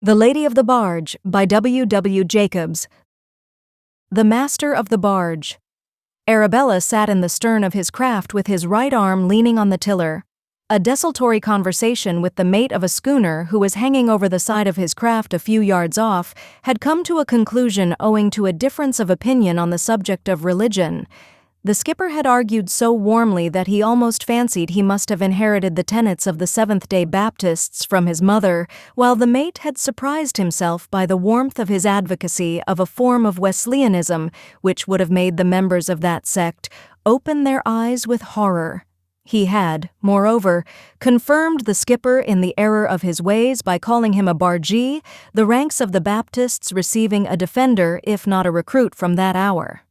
The Lady of the Barge by W. W. Jacobs. The Master of the Barge. Arabella sat in the stern of his craft with his right arm leaning on the tiller. A desultory conversation with the mate of a schooner who was hanging over the side of his craft a few yards off had come to a conclusion owing to a difference of opinion on the subject of religion. The skipper had argued so warmly that he almost fancied he must have inherited the tenets of the Seventh-day Baptists from his mother, while the mate had surprised himself by the warmth of his advocacy of a form of Wesleyanism which would have made the members of that sect open their eyes with horror. He had, moreover, confirmed the skipper in the error of his ways by calling him a bargee, the ranks of the Baptists receiving a defender if not a recruit from that hour.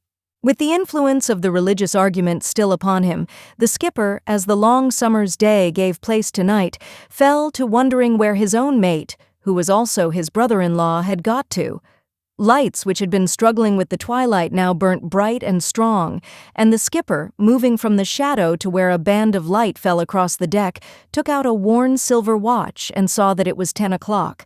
With the influence of the religious argument still upon him, the skipper, as the long summer's day gave place to night, fell to wondering where his own mate, who was also his brother-in-law, had got to. Lights which had been struggling with the twilight now burnt bright and strong, and the skipper, moving from the shadow to where a band of light fell across the deck, took out a worn silver watch and saw that it was 10 o'clock.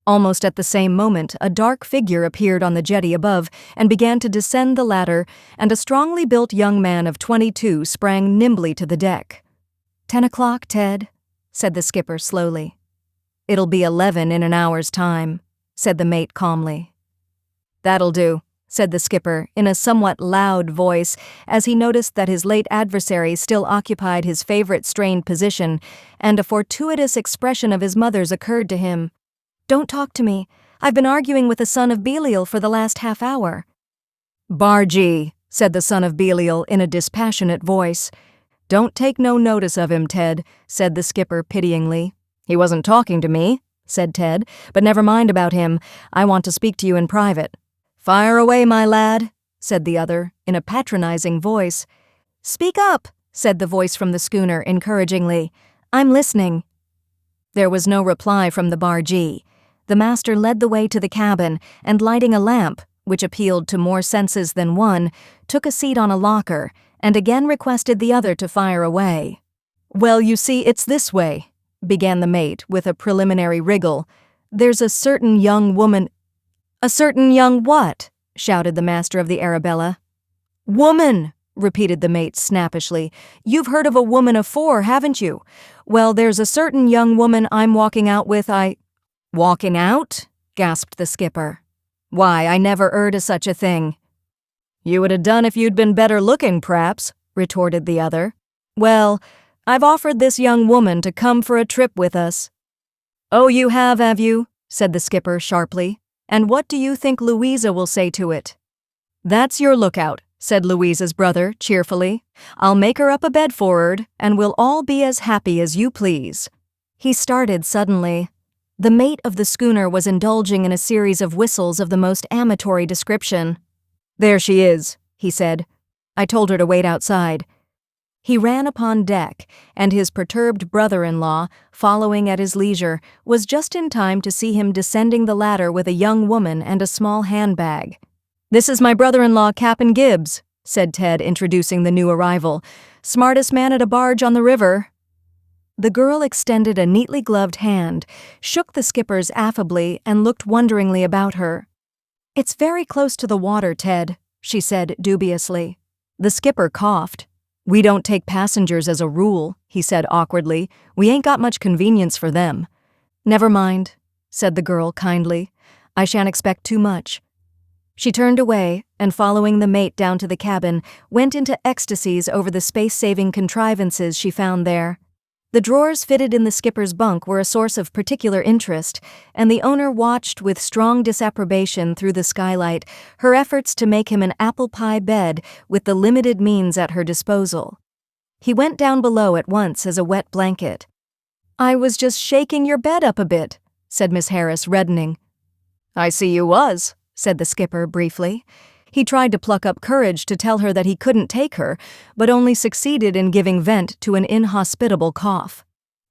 Almost at the same moment, a dark figure appeared on the jetty above and began to descend the ladder, and a strongly built young man of 22 sprang nimbly to the deck. 10 o'clock, Ted, said the skipper slowly. It'll be 11 in an hour's time, said the mate calmly. That'll do, said the skipper in a somewhat loud voice as he noticed that his late adversary still occupied his favorite strained position, and a fortuitous expression of his mother's occurred to him. Don't talk to me. I've been arguing with the son of Belial for the last half hour. Bargee, said the son of Belial in a dispassionate voice. Don't take no notice of him, Ted, said the skipper pityingly. He wasn't talking to me, said Ted, but never mind about him. I want to speak to you in private. Fire away, my lad, said the other in a patronizing voice. Speak up, said the voice from the schooner encouragingly. I'm listening. There was no reply from the bargee. The master led the way to the cabin and, lighting a lamp, which appealed to more senses than one, took a seat on a locker and again requested the other to fire away. Well, you see, it's this way, began the mate with a preliminary wriggle. There's a certain young woman— A certain young what? Shouted the master of the Arabella. Woman, repeated the mate snappishly. You've heard of a woman afore, haven't you? Well, there's a certain young woman I'm walking out with. Walking out? Gasped the skipper. Why, I never heard of such a thing. You would have done if you'd been better looking, p'raps, retorted the other. Well, I've offered this young woman to come for a trip with us. Oh, you have you? Said the skipper sharply. And what do you think Louisa will say to it? That's your lookout, said Louisa's brother cheerfully. I'll make her up a bed for her, and we'll all be as happy as you please. He started suddenly. The mate of the schooner was indulging in a series of whistles of the most amatory description. There she is, he said. I told her to wait outside. He ran upon deck, and his perturbed brother-in-law, following at his leisure, was just in time to see him descending the ladder with a young woman and a small handbag. This is my brother-in-law, Cap'n Gibbs, said Ted, introducing the new arrival. Smartest man at a barge on the river. The girl extended a neatly gloved hand, shook the skipper's affably, and looked wonderingly about her. It's very close to the water, Ted, she said dubiously. The skipper coughed. We don't take passengers as a rule, he said awkwardly. We ain't got much convenience for them. Never mind, said the girl kindly. I shan't expect too much. She turned away, and following the mate down to the cabin, went into ecstasies over the space-saving contrivances she found there. The drawers fitted in the skipper's bunk were a source of particular interest, and the owner watched with strong disapprobation through the skylight her efforts to make him an apple pie bed with the limited means at her disposal. He went down below at once as a wet blanket. I was just shaking your bed up a bit, said Miss Harris, reddening. I see you was, said the skipper briefly. He tried to pluck up courage to tell her that he couldn't take her, but only succeeded in giving vent to an inhospitable cough.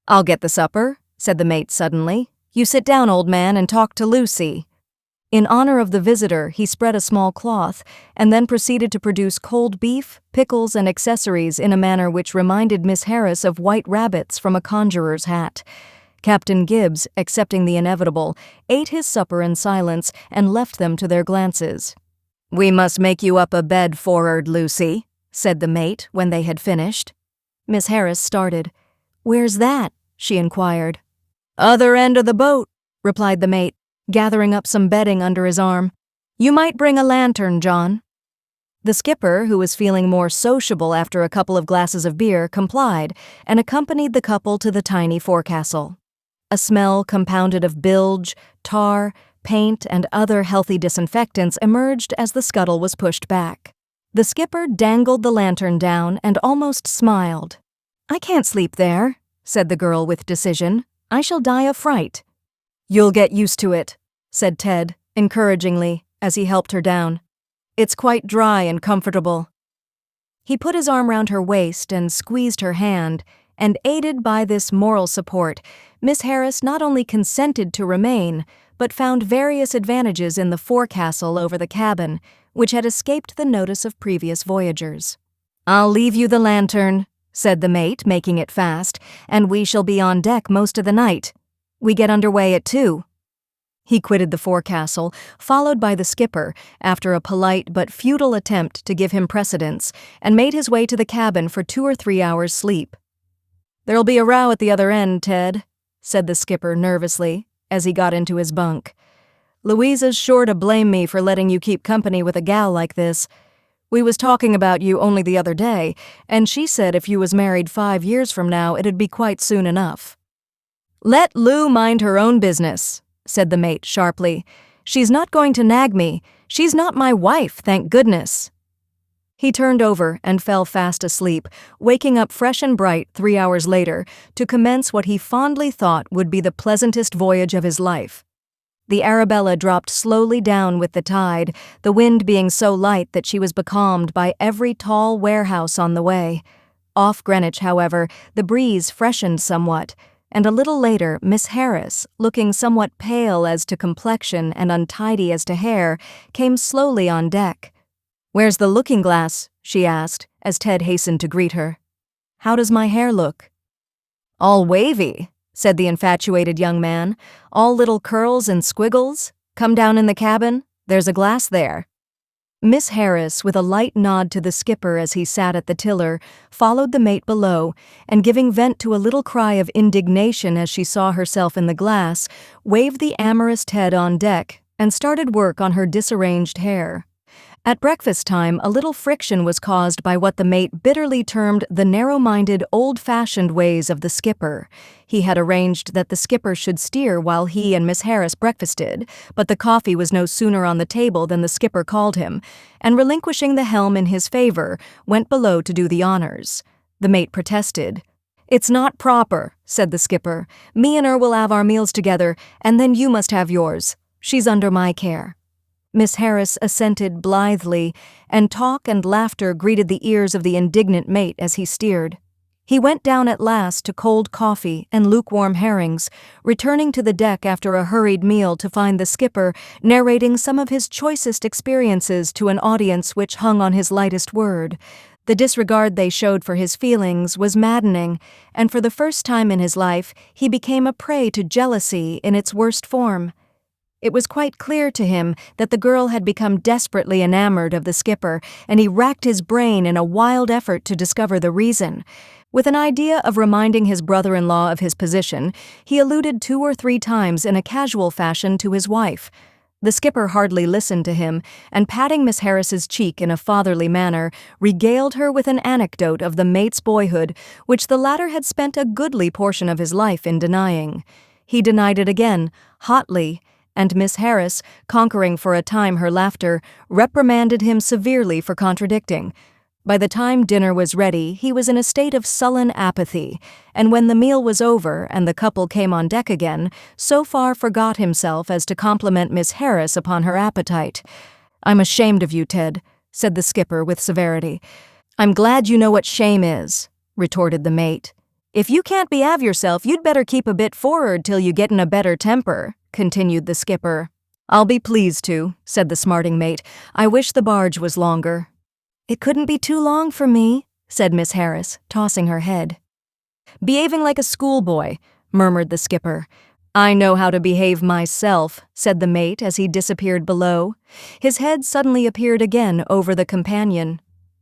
I'll get the supper, said the mate suddenly. You sit down, old man, and talk to Lucy. In honor of the visitor, he spread a small cloth, and then proceeded to produce cold beef, pickles, and accessories in a manner which reminded Miss Harris of white rabbits from a conjurer's hat. Captain Gibbs, accepting the inevitable, ate his supper in silence and left them to their glances. "We must make you up a bed for'ard, Lucy," said the mate when they had finished. Miss Harris started. "Where's that?" she inquired. "Other end of the boat," replied the mate, gathering up some bedding under his arm. "You might bring a lantern, John." The skipper, who was feeling more sociable after a couple of glasses of beer, complied and accompanied the couple to the tiny forecastle. A smell compounded of bilge, tar, paint, and other healthy disinfectants emerged as the scuttle was pushed back. The skipper dangled the lantern down and almost smiled. "I can't sleep there," said the girl with decision. "I shall die of fright." "You'll get used to it," said Ted, encouragingly, as he helped her down. "It's quite dry and comfortable." He put his arm round her waist and squeezed her hand, and aided by this moral support, Miss Harris not only consented to remain, but found various advantages in the forecastle over the cabin, which had escaped the notice of previous voyagers. "I'll leave you the lantern," said the mate, making it fast, "and we shall be on deck most of the night. We get under way at 2. He quitted the forecastle, followed by the skipper, after a polite but futile attempt to give him precedence, and made his way to the cabin for 2 or 3 hours' sleep. "There'll be a row at the other end, Ted," said the skipper nervously, as he got into his bunk. "Louisa's sure to blame me for letting you keep company with a gal like this. We was talking about you only the other day, and she said if you was married 5 years from now it'd be quite soon enough." "Let Lou mind her own business," said the mate sharply. "She's not going to nag me. She's not my wife, thank goodness." He turned over and fell fast asleep, waking up fresh and bright 3 hours later to commence what he fondly thought would be the pleasantest voyage of his life. The Arabella dropped slowly down with the tide, the wind being so light that she was becalmed by every tall warehouse on the way. Off Greenwich, however, the breeze freshened somewhat, and a little later Miss Harris, looking somewhat pale as to complexion and untidy as to hair, came slowly on deck. "Where's the looking-glass?" she asked, as Ted hastened to greet her. "How does my hair look?" "All wavy," said the infatuated young man. "All little curls and squiggles. Come down in the cabin. There's a glass there." Miss Harris, with a light nod to the skipper as he sat at the tiller, followed the mate below, and giving vent to a little cry of indignation as she saw herself in the glass, waved the amorous Ted on deck and started work on her disarranged hair. At breakfast time, a little friction was caused by what the mate bitterly termed the narrow-minded, old-fashioned ways of the skipper. He had arranged that the skipper should steer while he and Miss Harris breakfasted, but the coffee was no sooner on the table than the skipper called him, and relinquishing the helm in his favor, went below to do the honors. The mate protested. "It's not proper," said the skipper. "Me and her will have our meals together, and then you must have yours. She's under my care." Miss Harris assented blithely, and talk and laughter greeted the ears of the indignant mate as he steered. He went down at last to cold coffee and lukewarm herrings, returning to the deck after a hurried meal to find the skipper narrating some of his choicest experiences to an audience which hung on his lightest word. The disregard they showed for his feelings was maddening, and for the first time in his life he became a prey to jealousy in its worst form. It was quite clear to him that the girl had become desperately enamored of the skipper, and he racked his brain in a wild effort to discover the reason. With an idea of reminding his brother-in-law of his position, he alluded 2 or 3 times in a casual fashion to his wife. The skipper hardly listened to him, and patting Miss Harris's cheek in a fatherly manner, regaled her with an anecdote of the mate's boyhood, which the latter had spent a goodly portion of his life in denying. He denied it again, hotly, and Miss Harris, conquering for a time her laughter, reprimanded him severely for contradicting. By the time dinner was ready, he was in a state of sullen apathy, and when the meal was over and the couple came on deck again, so far forgot himself as to compliment Miss Harris upon her appetite. "I'm ashamed of you, Ted," said the skipper with severity. "I'm glad you know what shame is," retorted the mate. "If you can't behave yourself, you'd better keep a bit for'ard till you get in a better temper," continued the skipper. "I'll be pleased to," said the smarting mate. "I wish the barge was longer." "It couldn't be too long for me," said Miss Harris, tossing her head. "Behaving like a schoolboy," murmured the skipper. "I know how to behave myself," said the mate as he disappeared below. His head suddenly appeared again over the companion.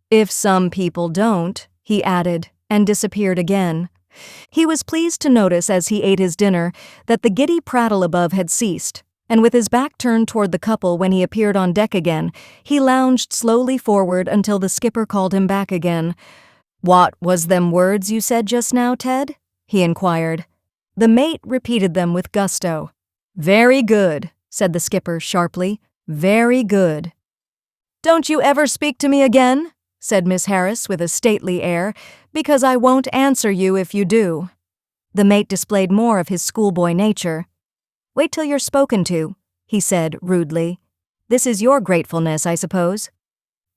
"If some people don't," he added, and disappeared again. He was pleased to notice as he ate his dinner that the giddy prattle above had ceased, and with his back turned toward the couple when he appeared on deck again, he lounged slowly forward until the skipper called him back again. "What was them words you said just now, Ted?" he inquired. The mate repeated them with gusto. "Very good," said the skipper sharply. "Very good." "Don't you ever speak to me again," said Miss Harris with a stately air, "because I won't answer you if you do." The mate displayed more of his schoolboy nature. "Wait till you're spoken to," he said rudely. "This is your gratefulness, I suppose."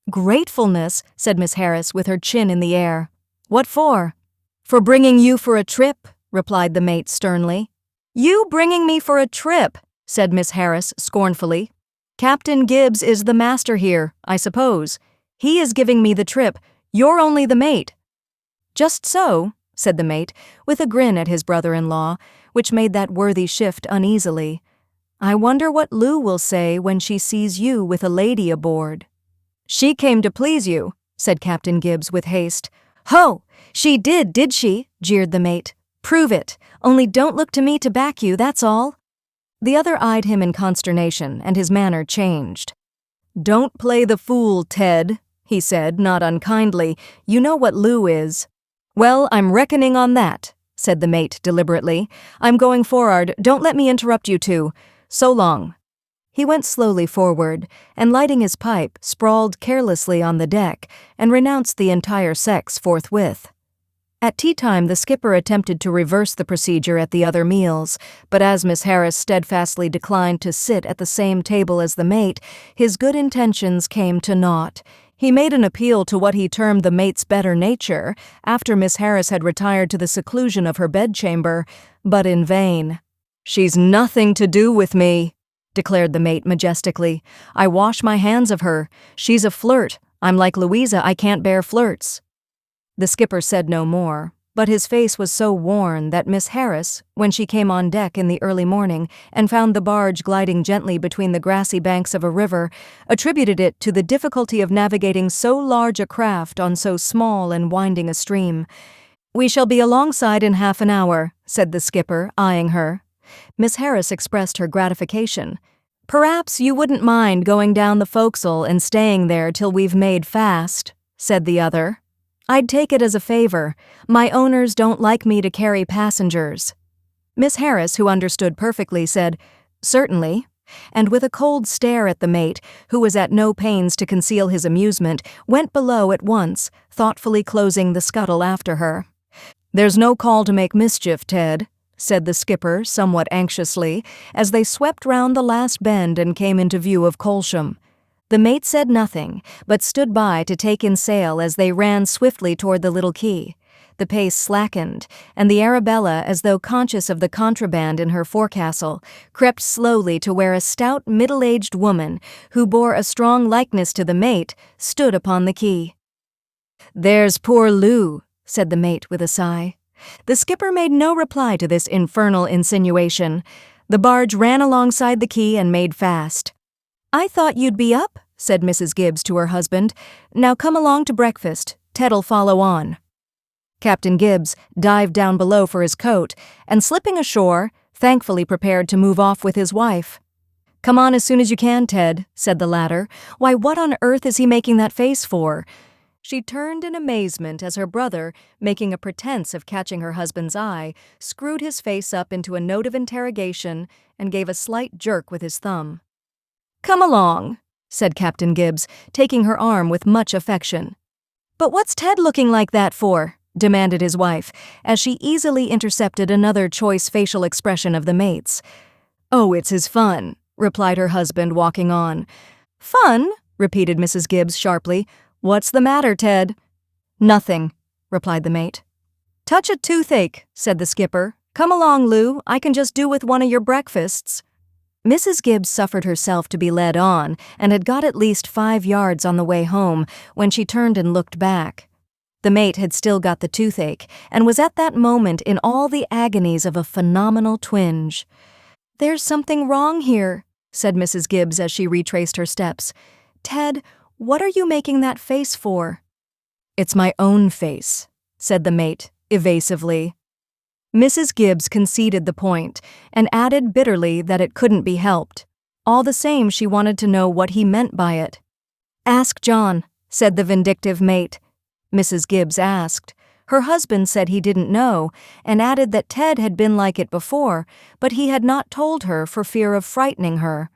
"Gratefulness," said Miss Harris with her chin in the air. "What for?" "For bringing you for a trip," replied the mate sternly. "You bringing me for a trip," said Miss Harris scornfully. "Captain Gibbs is the master here, I suppose. He is giving me the trip. You're only the mate." "Just so," said the mate, with a grin at his brother-in-law, which made that worthy shift uneasily. "I wonder what Lou will say when she sees you with a lady aboard." "She came to please you," said Captain Gibbs with haste. "Ho! She did she?" jeered the mate. "Prove it. Only don't look to me to back you, that's all." The other eyed him in consternation, and his manner changed. "Don't play the fool, Ted," he said, not unkindly. "You know what Lou is." "Well, I'm reckoning on that," said the mate deliberately. "I'm going for'ard. Don't let me interrupt you two. So long." He went slowly forward, and lighting his pipe, sprawled carelessly on the deck, and renounced the entire sex forthwith. At tea-time, the skipper attempted to reverse the procedure at the other meals, but as Miss Harris steadfastly declined to sit at the same table as the mate, his good intentions came to naught. He made an appeal to what he termed the mate's better nature, after Miss Harris had retired to the seclusion of her bedchamber, but in vain. "She's nothing to do with me," declared the mate majestically. "I wash my hands of her. She's a flirt. I'm like Louisa, I can't bear flirts." The skipper said no more, but his face was so worn that Miss Harris, when she came on deck in the early morning and found the barge gliding gently between the grassy banks of a river, attributed it to the difficulty of navigating so large a craft on so small and winding a stream. "We shall be alongside in half an hour," said the skipper, eyeing her. Miss Harris expressed her gratification. "Perhaps you wouldn't mind going down the forecastle and staying there till we've made fast," said the other. "I'd take it as a favor. My owners don't like me to carry passengers." Miss Harris, who understood perfectly, said, "Certainly," and with a cold stare at the mate, who was at no pains to conceal his amusement, went below at once, thoughtfully closing the scuttle after her. "There's no call to make mischief, Ted," said the skipper somewhat anxiously, as they swept round the last bend and came into view of Colsham. The mate said nothing, but stood by to take in sail as they ran swiftly toward the little quay. The pace slackened, and the Arabella, as though conscious of the contraband in her forecastle, crept slowly to where a stout, middle-aged woman, who bore a strong likeness to the mate, stood upon the quay. "There's poor Lou," said the mate with a sigh. The skipper made no reply to this infernal insinuation. The barge ran alongside the quay and made fast. "I thought you'd be up," said Mrs. Gibbs to her husband. "Now come along to breakfast. Ted'll follow on." Captain Gibbs dived down below for his coat, and slipping ashore, thankfully prepared to move off with his wife. "Come on as soon as you can, Ted," said the latter. "Why, what on earth is he making that face for?" She turned in amazement as her brother, making a pretense of catching her husband's eye, screwed his face up into a note of interrogation and gave a slight jerk with his thumb. "Come along," said Captain Gibbs, taking her arm with much affection. "But what's Ted looking like that for?" demanded his wife, as she easily intercepted another choice facial expression of the mate's. "Oh, it's his fun," replied her husband, walking on. "Fun?" repeated Mrs. Gibbs sharply. "What's the matter, Ted?" "Nothing," replied the mate. "Touch a toothache," said the skipper. "Come along, Lou. I can just do with one of your breakfasts." Mrs. Gibbs suffered herself to be led on, and had got at least 5 yards on the way home when she turned and looked back. The mate had still got the toothache and was at that moment in all the agonies of a phenomenal twinge. "There's something wrong here," said Mrs. Gibbs as she retraced her steps. "Ted, what are you making that face for?" "It's my own face," said the mate, evasively. Mrs. Gibbs conceded the point and added bitterly that it couldn't be helped. All the same, she wanted to know what he meant by it. "Ask John," said the vindictive mate. Mrs. Gibbs asked. Her husband said he didn't know, and added that Ted had been like it before, but he had not told her for fear of frightening her.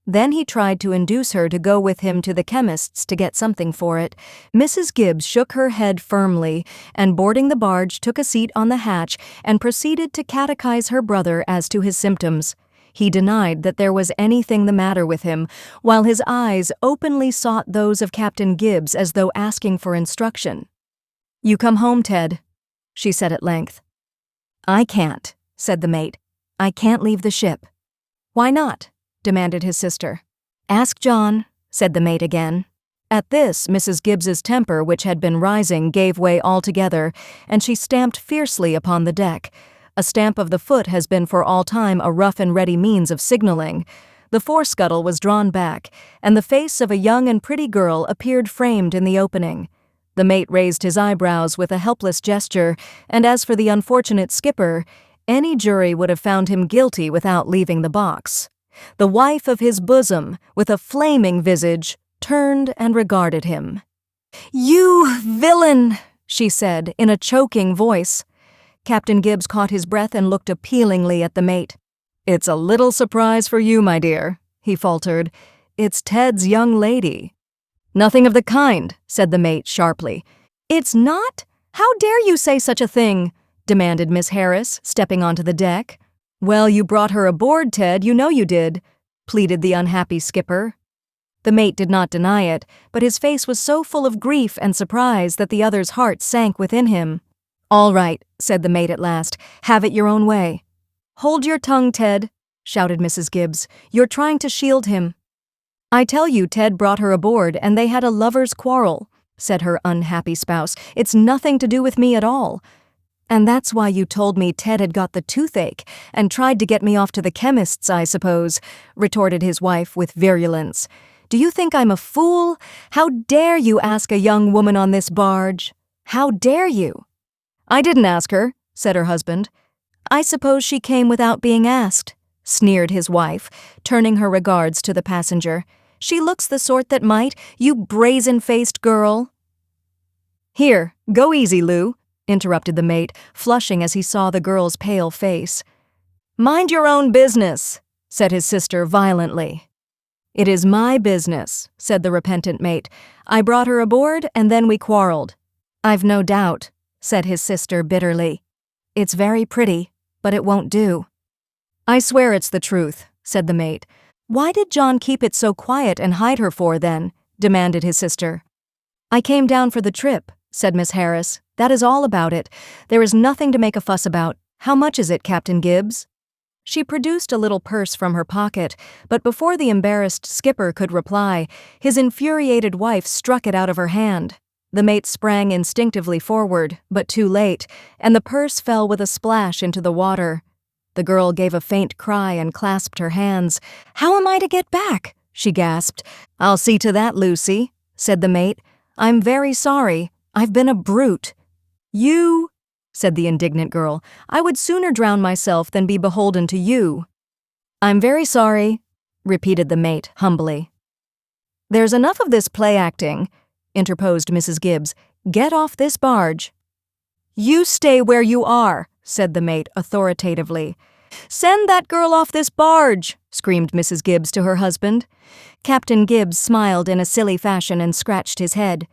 Then he tried to induce her to go with him to the chemist's to get something for it. Mrs. Gibbs shook her head firmly, and boarding the barge took a seat on the hatch and proceeded to catechize her brother as to his symptoms. He denied that there was anything the matter with him, while his eyes openly sought those of Captain Gibbs as though asking for instruction. "You come home, Ted," she said at length. "I can't," said the mate. "I can't leave the ship." "Why not?" demanded his sister. "Ask John," said the mate again. At this, Mrs. Gibbs's temper, which had been rising, gave way altogether, and she stamped fiercely upon the deck. A stamp of the foot has been for all time a rough and ready means of signaling. The forescuttle was drawn back, and the face of a young and pretty girl appeared framed in the opening. The mate raised his eyebrows with a helpless gesture, and as for the unfortunate skipper, any jury would have found him guilty without leaving the box. The wife of his bosom, with a flaming visage, turned and regarded him. "You villain!" she said in a choking voice. Captain Gibbs caught his breath and looked appealingly at the mate. "It's a little surprise for you, my dear," he faltered. "It's Ted's young lady." "Nothing of the kind," said the mate sharply. "It's not? How dare you say such a thing?" demanded Miss Harris, stepping onto the deck. "Well, you brought her aboard, Ted, you know you did," pleaded the unhappy skipper. The mate did not deny it, but his face was so full of grief and surprise that the other's heart sank within him. "All right," said the mate at last. "Have it your own way." "Hold your tongue, Ted," shouted Mrs. Gibbs. "You're trying to shield him." "I tell you, Ted brought her aboard, and they had a lover's quarrel," said her unhappy spouse. "It's nothing to do with me at all." "And that's why you told me Ted had got the toothache and tried to get me off to the chemist's, I suppose," retorted his wife with virulence. "Do you think I'm a fool? How dare you ask a young woman on this barge? How dare you?" "I didn't ask her," said her husband. "I suppose she came without being asked," sneered his wife, turning her regards to the passenger. "She looks the sort that might, you brazen-faced girl." "Here, go easy, Lou," interrupted the mate, flushing as he saw the girl's pale face. "Mind your own business," said his sister violently. "It is my business," said the repentant mate. "I brought her aboard, and then we quarreled." "I've no doubt," said his sister bitterly. "It's very pretty, but it won't do." "I swear it's the truth," said the mate. "Why did John keep it so quiet and hide her for, then?" demanded his sister. "I came down for the trip," said Miss Harris. "That is all about it. There is nothing to make a fuss about. How much is it, Captain Gibbs?" She produced a little purse from her pocket, but before the embarrassed skipper could reply, his infuriated wife struck it out of her hand. The mate sprang instinctively forward, but too late, and the purse fell with a splash into the water. The girl gave a faint cry and clasped her hands. "How am I to get back?" she gasped. "I'll see to that, Lucy," said the mate. "I'm very sorry. I've been a brute." "You," said the indignant girl. "I would sooner drown myself than be beholden to you." "I'm very sorry," repeated the mate humbly. "There's enough of this play-acting," interposed Mrs. Gibbs. "Get off this barge." "You stay where you are," said the mate authoritatively. "Send that girl off this barge," screamed Mrs. Gibbs to her husband. Captain Gibbs smiled in a silly fashion and scratched his head.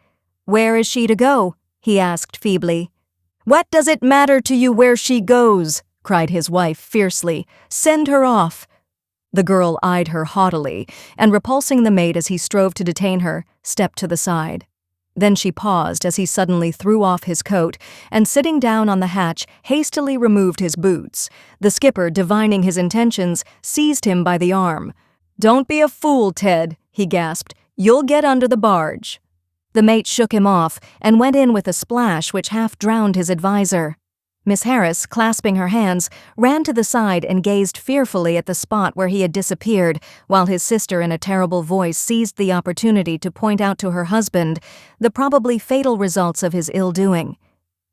"Where is she to go?" he asked feebly. "What does it matter to you where she goes?" cried his wife fiercely. "Send her off." The girl eyed her haughtily, and repulsing the mate as he strove to detain her, stepped to the side. Then she paused as he suddenly threw off his coat and, sitting down on the hatch, hastily removed his boots. The skipper, divining his intentions, seized him by the arm. "Don't be a fool, Ted," he gasped. "You'll get under the barge." The mate shook him off and went in with a splash which half drowned his advisor. Miss Harris, clasping her hands, ran to the side and gazed fearfully at the spot where he had disappeared, while his sister in a terrible voice seized the opportunity to point out to her husband the probably fatal results of his ill-doing.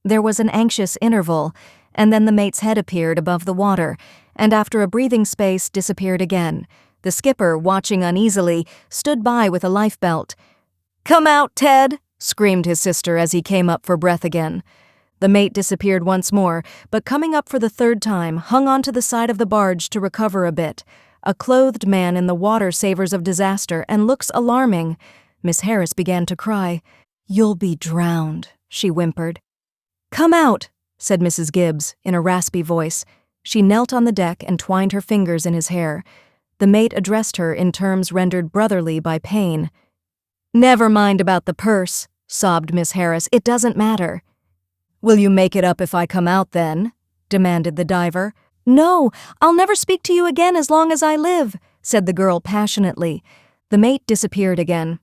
There was an anxious interval, and then the mate's head appeared above the water, and after a breathing space disappeared again. The skipper, watching uneasily, stood by with a lifebelt. "Come out, Ted!" screamed his sister as he came up for breath again. The mate disappeared once more, but coming up for the third time, hung onto the side of the barge to recover a bit. A clothed man in the water savors of disaster and looks alarming. Miss Harris began to cry. "You'll be drowned," she whimpered. "Come out," said Mrs. Gibbs in a raspy voice. She knelt on the deck and twined her fingers in his hair. The mate addressed her in terms rendered brotherly by pain. "Never mind about the purse," sobbed Miss Harris. "It doesn't matter." "Will you make it up if I come out, then?" demanded the diver. "No, I'll never speak to you again as long as I live," said the girl passionately. The mate disappeared again.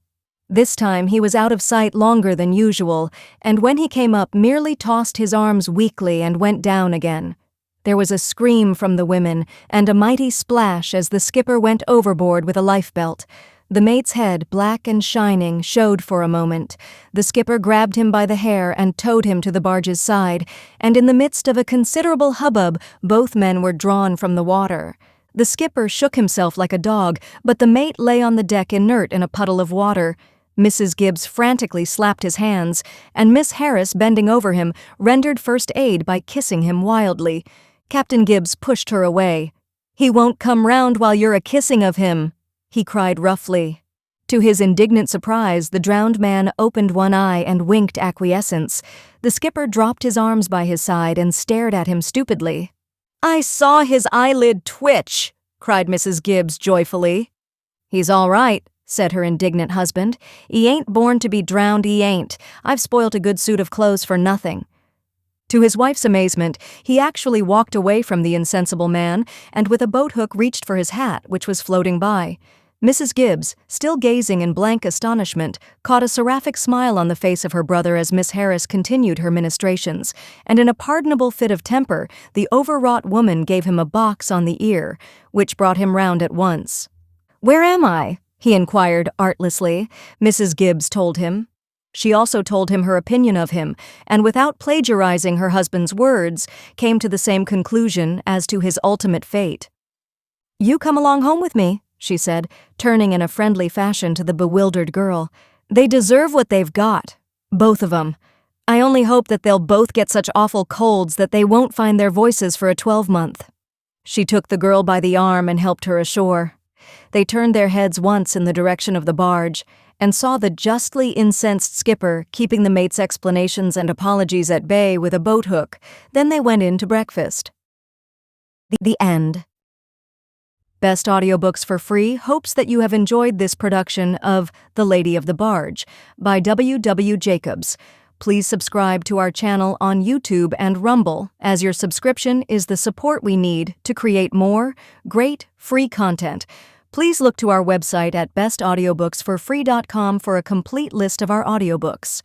This time he was out of sight longer than usual, and when he came up merely tossed his arms weakly and went down again. There was a scream from the women and a mighty splash as the skipper went overboard with a lifebelt. The mate's head, black and shining, showed for a moment. The skipper grabbed him by the hair and towed him to the barge's side, and in the midst of a considerable hubbub, both men were drawn from the water. The skipper shook himself like a dog, but the mate lay on the deck inert in a puddle of water. Mrs. Gibbs frantically slapped his hands, and Miss Harris, bending over him, rendered first aid by kissing him wildly. Captain Gibbs pushed her away. "He won't come round while you're a-kissing of him," he cried roughly. To his indignant surprise, the drowned man opened one eye and winked acquiescence. The skipper dropped his arms by his side and stared at him stupidly. "I saw his eyelid twitch," cried Mrs. Gibbs joyfully. "He's all right," said her indignant husband. "He ain't born to be drowned, he ain't. I've spoilt a good suit of clothes for nothing." To his wife's amazement, he actually walked away from the insensible man and with a boat hook reached for his hat, which was floating by. Mrs. Gibbs, still gazing in blank astonishment, caught a seraphic smile on the face of her brother as Miss Harris continued her ministrations, and in a pardonable fit of temper, the overwrought woman gave him a box on the ear, which brought him round at once. "Where am I?" he inquired artlessly. Mrs. Gibbs told him. She also told him her opinion of him, and without plagiarizing her husband's words, came to the same conclusion as to his ultimate fate. "You come along home with me," she said, turning in a friendly fashion to the bewildered girl. "They deserve what they've got. Both of 'em. I only hope that they'll both get such awful colds that they won't find their voices for a 12-month. She took the girl by the arm and helped her ashore. They turned their heads once in the direction of the barge, and saw the justly incensed skipper keeping the mate's explanations and apologies at bay with a boat hook. Then they went in to breakfast. The end. Best Audiobooks for Free hopes that you have enjoyed this production of The Lady of the Barge by W. Jacobs. Please subscribe to our channel on YouTube and Rumble, as your subscription is the support we need to create more great free content. Please look to our website at bestaudiobooksforfree.com for a complete list of our audiobooks.